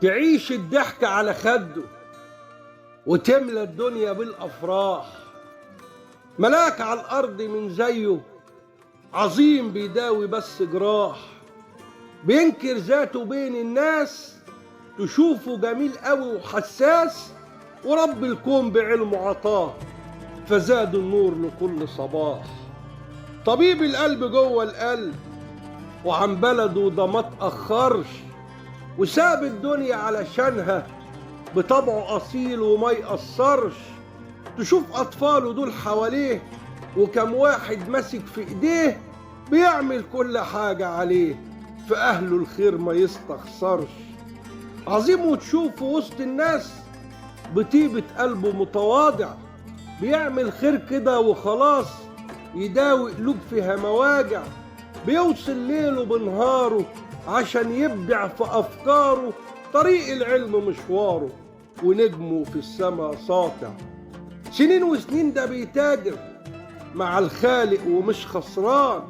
تعيش الضحك على خده وتملى الدنيا بالأفراح. ملاك على الأرض من زيه، عظيم بيداوي بس جراح. بينكر ذاته بين الناس، تشوفه جميل قوي وحساس. ورب الكون بعلمه عطاه، فزاد النور لكل صباح. طبيب القلب جوه القلب، وعن بلده ده ما تأخرش، وساب الدنيا علشانها، بطبعه أصيل وما يقصرش. تشوف أطفاله دول حواليه، وكم واحد ماسك في إيديه، بيعمل كل حاجة عليه، في أهله الخير ما يستخسرش. عظيم وتشوفه وسط الناس، بطيبة قلبه متواضع، بيعمل خير كده وخلاص، يداوي قلوب فيها مواجع. بيوصل ليله بنهاره عشان يبدع في أفكاره، طريق العلم مشواره ونجمه في السما ساطع. سنين وسنين ده بيتاجر مع الخالق ومش خسران،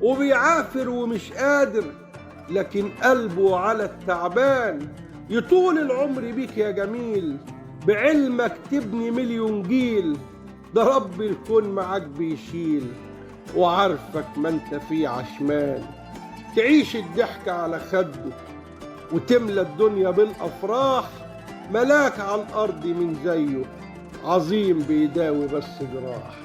وبيعافر ومش قادر، لكن قلبه على التعبان. يطول العمر بيك يا جميل، بعلمك تبني مليون جيل. ده رب الكون معاك بيشيل، وعارفك ما انت فيه عشمان. تعيش الضحك على خده وتملى الدنيا بالأفراح. ملاك على الأرض من زيه، عظيم بيداوي بس جراح.